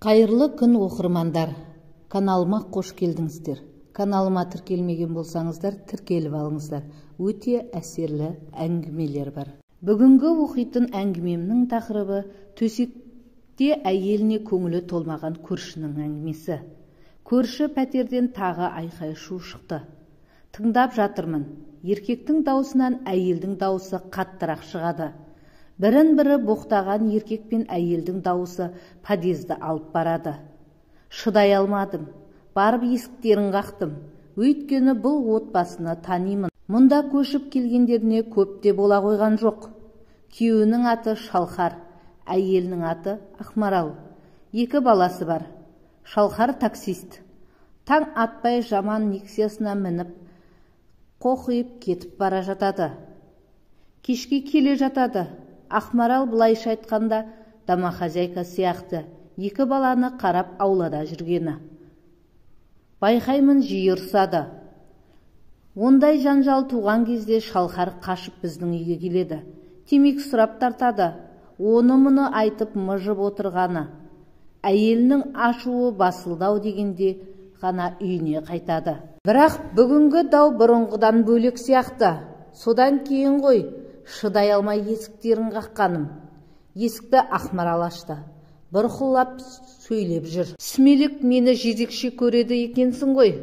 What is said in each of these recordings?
Қайырлы күн оқырмандар, каналыма қош келдіңіздер. Каналыма тіркелмеген болсаңыздар, тіркеліп алыңыздар. Өте әсерлі әңгімелер бар. Бүгінгі оқитын әңгімемнің тақырыбы төсекте әйеліне көңілі толмаған көршінің әңгімесі. Көрші пәтерден тағы айқай шу шықты. Тыңдап жатырмын. Еркектің даусынан әйелдің даусы қаттырақ шығады. Бірін-бірі боқтаған еркек пен әйелдің дауысы подъезді алып барады. Шыдай алмадым. Барып есіктерін қақтым. Өйткені бұл отбасыны танимын. Мұнда көшіп келгендеріне көп те бола қойған жоқ. Күйеуінің аты Шалқар, әйелінің аты Ақмарал. 2 баласы бар. Шалқар таксист. Таң атпай жаман Нексиясына мініп, қоқиып кетіп бара жатады. Кешке келе жатады. Ақмарал былайша айтқанда домохозяйка сияқты 2 баланы қарап аулада жүргені. Байқаймын жиі ұрсады. Ондай жанжал туған кезде Шалқар қашып біздің үйге келеді. Темекі сұрап тартады. Оны-мұны айтып мыжып отырғаны. Әйелінің ашуы басылдау дегенде ғана үйіне қайтады. Бірақ бүгінгі дау бұрынғыдан бөлек сияқты. Содан кейін ғой шыдай алмай есіктерін қаққаным. Есікті Ақмарал ашты. Бұрқылап сөйлеп жүр. Сүмелек мені жезекші көреді екенсің ғой.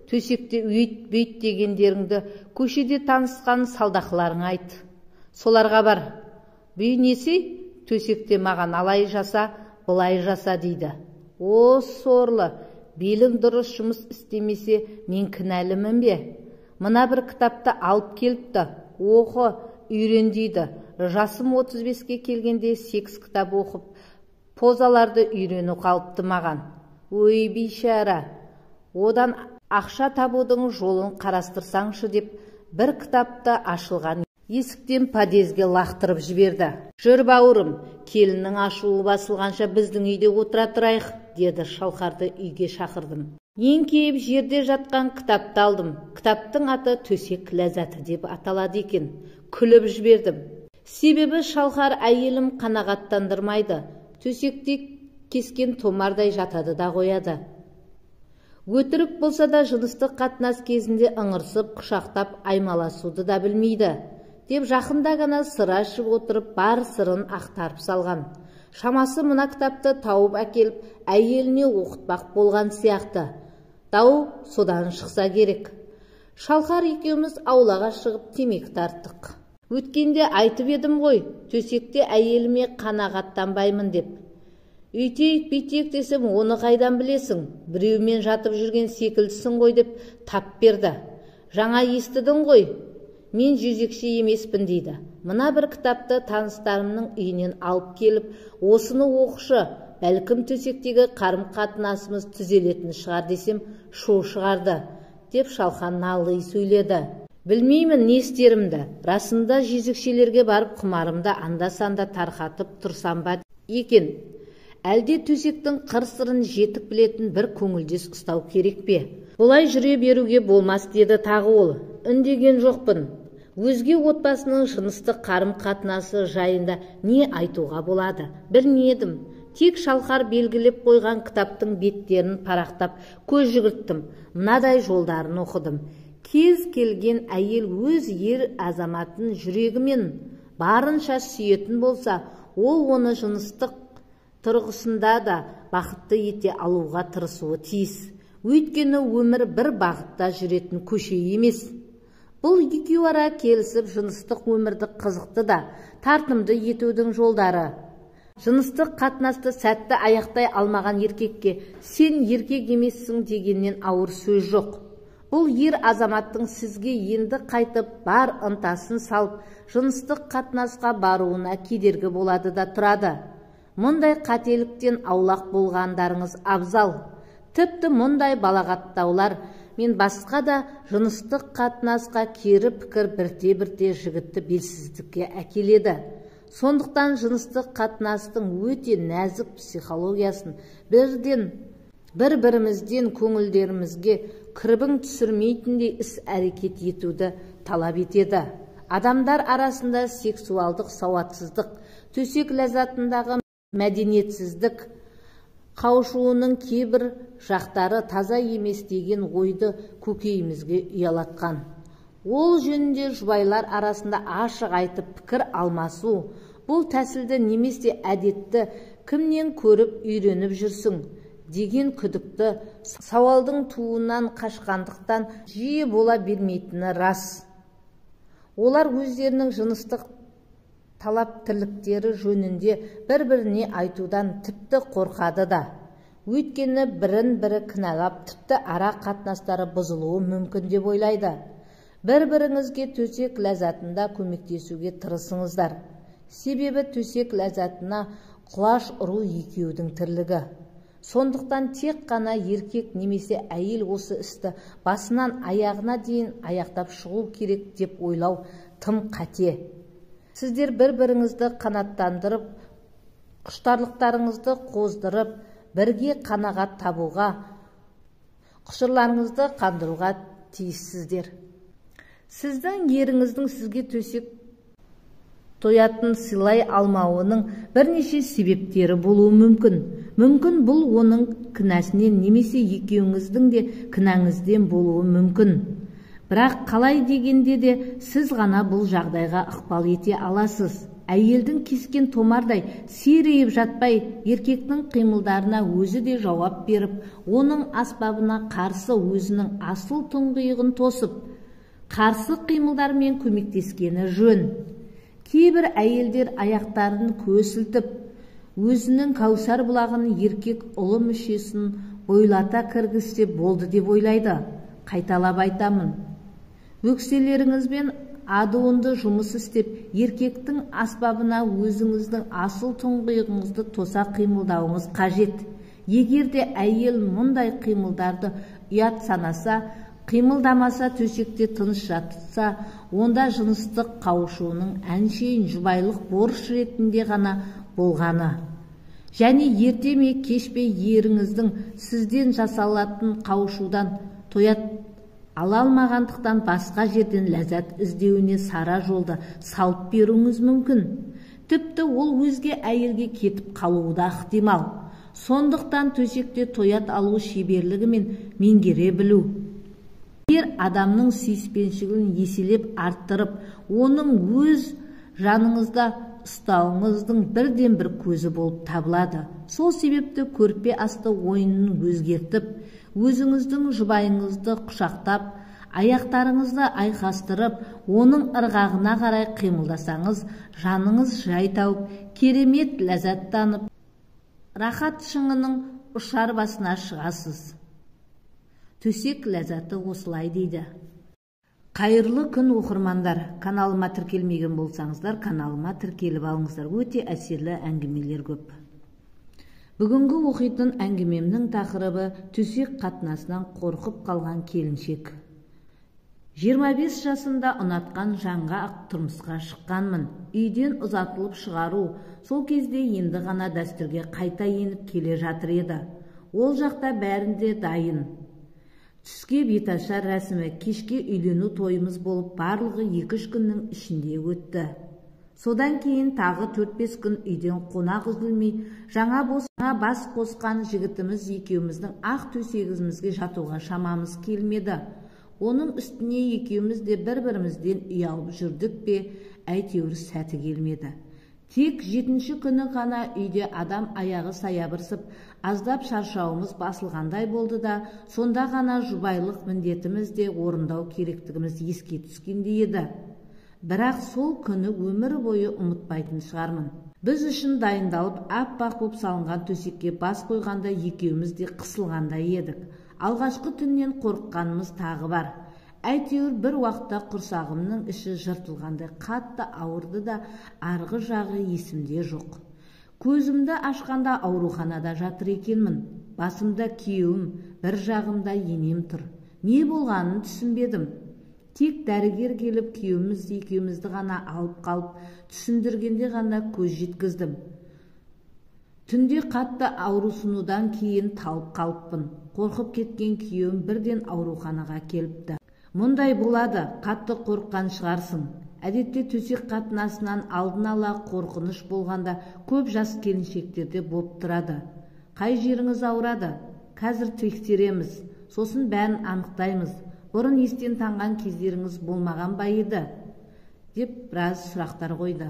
Төсекте өйт бейт дегендеріңді көшеде танысқан салдақыларың айт. Соларға бар. Бейнесі төсекте маған алай жаса, былай жаса дейді. О, сорлы, белің дұрыс жұмыс істемесе мен кінәлімін бе? Мына бір кітапты алып келіпті. Оқы, үйрен дейді. Жасым 35-ке келгенде 8 кітап оқып, позаларды үйрену қалыпты маған. Ой, бейшара, одан ақша табудың жолын қарастырсаңшы деп бір кітапты ашылған есіктен подъезге лақтырып жіберді. Жүр бауырым, келіннің ашуы басылғанша біздің үйде отыра тұрайық, деді. Шалқарды үйге шақырдым. Еңкейіп жерде жатқан кітапты алдым. Кітаптың аты «Төсек ләззаты» деп аталады екен. Күліп жібердім. Себебі Шалқар әйелім қанағаттандырмайды. Төсекте кескен томардай жатады да қояды. Өтірік болса да жыныстық қатынас кезінде ыңырсып, құшақтап аймаласуды да білмейді. Деп жақында ғана сыр ашып отырып бар сырын ақтарып салған. Шамасы мына кітапты тауып әкеліп әйеліне оқытпақ болған сияқты. Дау содан шықса керек. Шалқар екеуміз аулаға шығып темекі тарттық. Өткенде айтып едім ғой, төсекте әйеліме қанағаттанбаймын деп. Үйтейік бүйтейік десем, оны қайдан білесің? Біреумен жатып жүрген секілдісің ғой деп тап берді. Жаңа естідің ғой, мен жезекші емеспін дейді. Мына бір кітапты таныстарымның үйінен алып келіп, осыны оқышы, бәлкім төсектегі қарым-қатынасымыз түзелетін шығар десем, шу шығарды, деп Шалқар налый сөйледі. Білмеймін не істерімді. Расында жезекшелерге барып құмарымды анда-санда тарқатып тұрсам ба екен. Әлде төсектің қыр-сырын жетік білетін бір көңілдес ұстау керек пе? Бұлай жүре беруге болмас, деді тағы ол. Үндеген жоқпын. Өзге отбасының жыныстық қарым-қатынасы жайында не айтуға болады? Білмедім. Тек Шалқар белгілеп қойған кітаптың беттерін парақтап көз жүгірттім. Мынадай жолдарын оқыдым. Кез келген әйел өз ер азаматын жүрегімен барынша сүйетін болса, ол оны жыныстық тұрғысында да бақытты ете алуға тырысуы тиіс. Өйткені өмір бір бағытта жүретін көше емес. Бұл екеуі ара келісіп жыныстық өмірді қызықты да тартымды етудің жолдары. Жыныстық қатынасты сәтті аяқтай алмаған еркекке сен еркек емессің дегеннен ауыр сөз жоқ. Бұл ер азаматтың сізге енді қайтып бар ынтасын салып жыныстық қатынасқа баруына кедергі болады да тұрады. Мұндай қателіктен аулақ болғандарыңыз абзал. Тіпті мұндай балағаттаулар мен басқа да жыныстық қатынасқа кері пікір бірте-бірте жігітті белсіздікке әкеледі. Сондықтан жыныстық қатынастың өте нәзік психологиясын бір-бірімізден көңілдерімізге кірбің түсірмейтіндей іс-әрекет етуді талап етеді. Адамдар арасында сексуалдық сауатсыздық, төсек ләззатындағы мәдениетсіздік, қауышуының кейбір жақтары таза емес деген ойды көкейімізге ұялатқан. Ол жөнінде жұбайлар арасында ашық айтып пікір алмасу, бұл тәсілді немесе әдетті кімнен көріп үйреніп жүрсің деген күдікті сауалдың туынан қашқандықтан жиі бола бермейтіні рас. Олар өздерінің жыныстық талап тірліктері жөнінде бір-біріне айтудан тіпті қорқады да. Өйткені бірін-бірі кінәлап, тіпті ара қатынастары бұзылуы мүмкін деп ойлайды. Бір-біріңізге төсек ләззатында көмектесуге тырысыңыздар. Себебі төсек ләззатына құлаш ұру екеудің тірлігі. Сондықтан тек қана еркек немесе әйел осы істі басынан аяғына дейін аяқтап шығу керек деп ойлау тым қате. Сіздер бір-біріңізді қанаттандырып, құштарлықтарыңызды қоздырып, бірге қанағат табуға, құшырларыңызды қандыруға тиіссіздер. Сіздің еріңіздің сізге төсек тоятын сыйлай алмауының бірнеше себептері болуы мүмкін. Мүмкін бұл оның кінәсінен немесе екеуіңіздің де кінәңізден болуы мүмкін. Бірақ қалай дегенде де сіз ғана бұл жағдайға ықпал ете аласыз. Әйелдің кескен томардай серейіп жатпай, еркектің қимылдарына өзі де жауап беріп, оның аспабына қарсы өзінің асыл тұңғиығын тосып, қарсы қимылдармен көмектескені жөн. Кейбір әйелдер аяқтарын көсілтіп, өзінің кәусар бұлағын еркек ұлы мүшесін бойлата кіргізсе болды деп ойлайды. Қайталап айтамын. Өкселеріңізбен адуынды жұмыс істеп, еркектің аспабына өзіңіздің асыл тұңғиығыңызды тоса қимылдауыңыз қажет. Егер де әйел мұндай қимылдарды ұят санаса, қимылдамаса, төсекте тыныш жатса, онда жыныстық қауышуының әншейін жұбайлық борыш ретінде ғана болғаны. Және ерте ме кеш пе еріңіздің сізден жасалатын қауышудан тоят ала алмағандықтан басқа жерден ләззат іздеуіне сара жолды салып беруіңіз мүмкін. Тіпті ол өзге әйелге кетіп қалуы да ықтимал. Сондықтан төсекте тоят алу шеберлігімен меңгере білу. Егер адамның сүйіспеншілігін еселеп арттырып, оның өз жаныңызда ұстауыңыздың бірден бір көзі болып табылады. Сол себепті көрпе асты ойынын өзгертіп, өзіңіздің жұбайыңызды құшақтап, аяқтарыңызды айқастырып, оның ырғағына қарай қимылдасаңыз, жаныңыз жай тауып, керемет ләззаттанып, рахат шыңының ұшар басына шығасыз. Төсек ләззаты осылай дейді. Қайырлы күн оқырмандар. Каналыма тіркелмеген болсаңыздар, каналыма тіркеліп алыңыздар. Өте әсерлі әңгімелер көп. Бүгінгі оқитын әңгімемнің тақырыбы төсек қатынасынан қорқып қалған келіншек. 25 жасында ұнатқан жанға тұрмысқа шыққанмын. Үйден ұзатылып шығару сол кезде енді ғана дәстүрге қайта еніп келе жатыр еді. Ол жақта бәрінде дайын. Түске беташар рәсімі, кешке үйлену тойымыз болып, барлығы 2-3 күннің ішінде өтті. Содан кейін тағы 4-5 күн үйден қонақ үзілмей, жаңа бас қосқан жігітіміз екеуміздің ақ төсегімізге жатуға шамамыз келмеді. Оның үстіне екеуміз де бір-бірімізден ұялып жүрдік пе, әйтеуір сәті келмеді. Тек 7-ші күні ғана үйде адам аяғы саябырсып, аздап шаршауымыз басылғандай болды да, сонда ғана жұбайлық міндетіміз де орындау керектігіміз еске түскендей еді. Бірақ сол күні өмір бойы ұмытпайтын шығармын. Біз үшін дайындалып, аппақ боп салынған төсекке бас қойғанда екеуміз де қысылғандай едік. Алғашқы түннен қорыққанымыз тағы бар. Әйтеуір бір уақытта құрсағымның іші жыртылғандай қатты ауырды да, арғы жағы есімде жоқ. Көзімді ашқанда ауруханада жатыр екенмін. Басымда күйеуім, бір жағымда енем тұр. Не болғанын түсінбедім. Тек дәрігер келіп күйеуіміз екеумізді ғана алып қалып, түсіндіргенде ғана көз жеткіздім. Түнде қатты аурусынудан кейін талып қалыппын. Қорқып кеткен күйеуім бірден ауруханаға келіпті. Мұндай болады, қатты қорыққан шығарсың. Әдетте төсек қатынасынан алдын ала қорқыныш болғанда көп жас келіншектерде болып тұрады. Қай жеріңіз ауырады? Қазір тексереміз, сосын бәрін анықтаймыз. Бұрын естен танған кездеріңіз болмаған ба еді? Деп біраз сұрақтар қойды.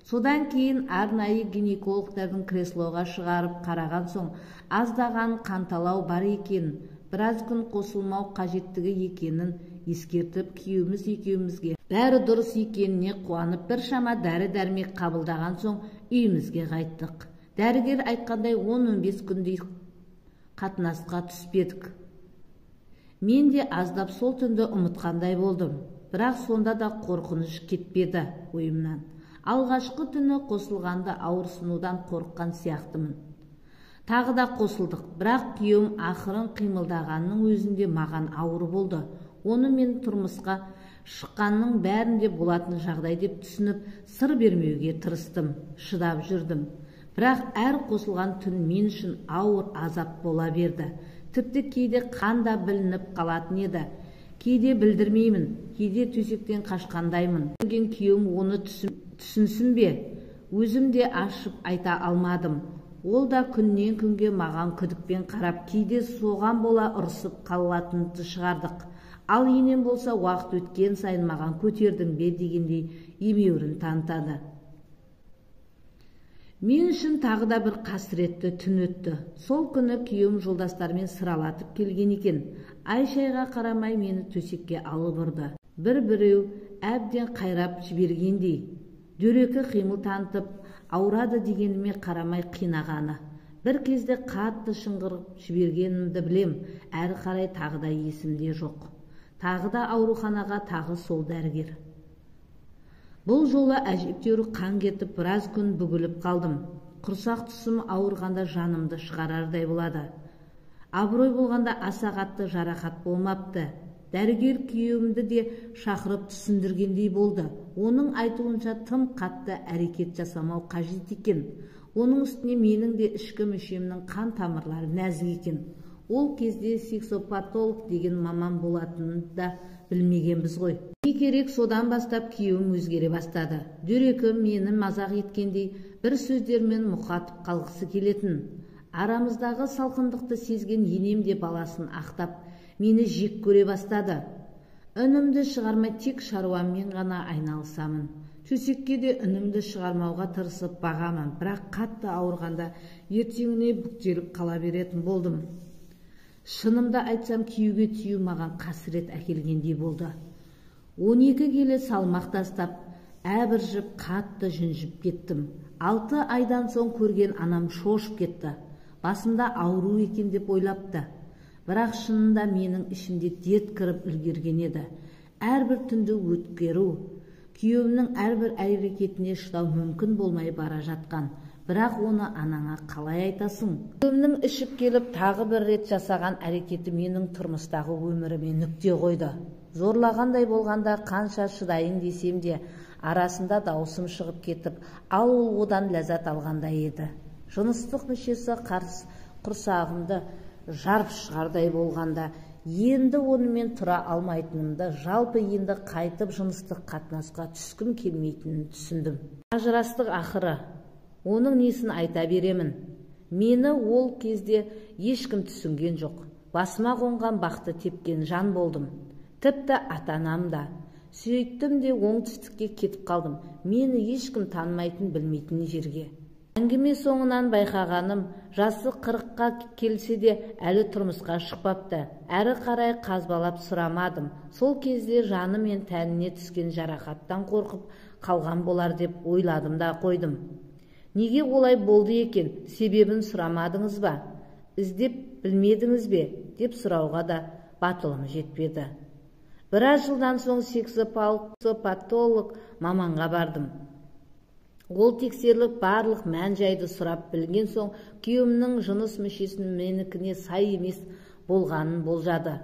Содан кейін арнайы гинекологтардың креслоға шығарып қараған соң аздаған қанталау бар екен, біраз күн қосылмау қажеттігі екенін ескертіп, күйеуіміз екеумізге бәрі дұрыс екеніне қуанып біршама дәрі-дәрмек қабылдаған соң үйімізге қайттық. Дәрігер айтқандай 10-15 күндей қатынасқа түспедік. Мен де аздап сол түнді ұмытқандай болдым, бірақ сонда да қорқыныш кетпеді ойымнан. Алғашқы түні қосылғанда ауырсынудан қорыққан сияқтымын. Тағы да қосылдық, бірақ күйеуім ақырын қимылдағанның өзінде маған ауыр болды. Оны мен тұрмысқа шыққанның бәрінде болатын жағдай деп түсініп, сыр бермеуге тырыстым, шыдап жүрдім. Бірақ әр қосылған түн мен үшін ауыр азап бола берді. Тіпті кейде қан да білініп қалатын еді. Кейде білдірмеймін, кейде төсектен қашқандаймын. Күйеуім оны түсінсін бе? Өзім де ашып айта алмадым. Ол да күннен күнге маған күдікпен қарап, кейде соған бола ұрысып қалатынды шығардық. Ал енем болса уақыт өткен сайын маған көтердің бе дегендей емеурін танытады. Мен үшін тағы да бір қасіретті түн өтті. Сол күні күйеуім жолдастармен сыралатып келген екен. Ай-шайға қарамай мені төсекке алып ұрды. Біреу әбден қайрап жібергендей. Дөрекі қимыл танытып, ауырады дегеніме қарамай қинағаны. Бір кезде қатты шыңғырып жібергенімді білем, әрі қарай тағы да есімде жоқ. Тағы да ауруханаға, тағы сол дәрігер. Бұл жолы әжептәуір қан кетіп, біраз күн бүгіліп қалдым. Құрсақ тұсым ауырғанда жанымды шығарардай болады. Абырой болғанда аса қатты жарақат болмапты. Дәрігер күйеуімді де шақырып түсіндіргендей болды. Оның айтуынша тым қатты әрекет жасамау қажет екен. Оның үстіне менің де ішкі мүшемнің қан тамырлары нәзік екен. Ол кезде сексопатолог деген маман болатынын да білмегенбіз ғой. Не керек, содан бастап күйеуім өзгере бастады. Дөрекі мені мазақ еткендей бір сөздермен мұқатып қалғысы келетін. Арамыздағы салқындықты сезген енем де баласын ақтап, мені жек көре бастады. Үнімді шығармай тек шаруаммен ғана айналысамын. Төсекке де үнімді шығармауға тырысып бағамын, бірақ қатты ауырғанда ертеңіне бүктеліп қала беретін болдым. Шынымды айтсам, күйеуге тию маған қасірет әкелгендей болды. 12 келі салмақ тастап, әбіржіп, қатты жүнжіп кеттім. 6 айдан соң көрген анам шошып кетті. Басында ауру екен деп ойлапты. Бірақ шынында менің ішімде дерт кіріп үлгерген еді. Әрбір түнді өткеру, күйеуімнің әрбір әрекетіне шыдау мүмкін болмай бара жатқан. Бірақ оны анаңа қалай айтасың? Күйеуімнің ішіп келіп тағы бір рет жасаған әрекеті менің тұрмыстағы өміріме нүкте қойды. Зорлағандай болғанда қанша шыдайын десем де, арасында даусым шығып кетіп, ал ол одан ләззат алғандай еді. Жыныстық мүшесі құрсағымды жарып шығардай болғанда, енді онымен тұра алмайтынымды, жалпы енді қайтып жыныстық қатынасқа түскім келмейтінін түсіндім. Ажырастық ақыры. Оның несін айта беремін. Мені ол кезде ешкім түсінген жоқ. Басыма қонған бақты тепкен жан болдым. Тіпті ата-анам да. Сөйттім де оңтүстікке кетіп қалдым. Мені ешкім танымайтын, білмейтін жерге. Әңгіме соңынан байқағаным, жасы 40-қа келсе де әлі тұрмысқа шықпапты. Әрі қарай қазбалап сұрамадым. Сол кезде жаны мен тәніне түскен жарақаттан қорқып қалған болар деп ойладым да қойдым. Неге олай болды екен, себебін сұрамадыңыз ба? Іздеп білмедіңіз бе? Деп сұрауға да батылым жетпеді. Біраз жылдан соң сексопатолог маманға бардым. Ол тексеріліп барлық мән жайды сұрап білген соң, күйеуімнің жыныс мүшесінің менікіне сай емес болғанын болжады.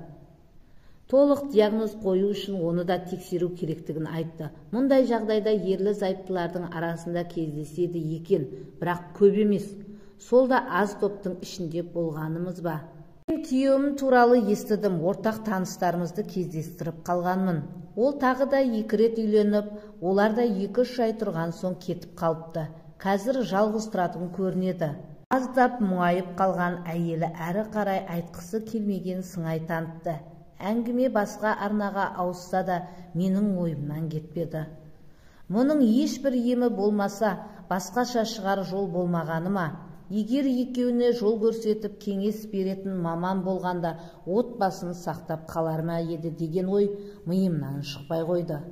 Толық диагноз қою үшін оны да тексеру керектігін айтты. Мұндай жағдайда ерлі зайыптылардың арасында кездеседі екен, бірақ көп емес. Сол да аз топтың ішінде болғанымыз ба? Мен күйеуім туралы естідім, ортақ таныстарымызды кездестіріп қалғанмын. Ол тағы да 2 рет үйленіп, олар да 2-3 ай тұрған соң кетіп қалыпты. Қазір жалғыз тұратын көрінеді. аздап мұңайып қалған әйелі әрі қарай айтқысы келмеген сыңай танытты. Әңгіме басқа арнаға ауысса да менің ойымнан кетпеді. Мұның ешбір емі болмаса, басқаша шығар жол болмағаны ма? Егер екеуіне жол көрсетіп кеңес беретін маман болғанда отбасын сақтап қалар ма еді деген ой миымнан шықпай қойды.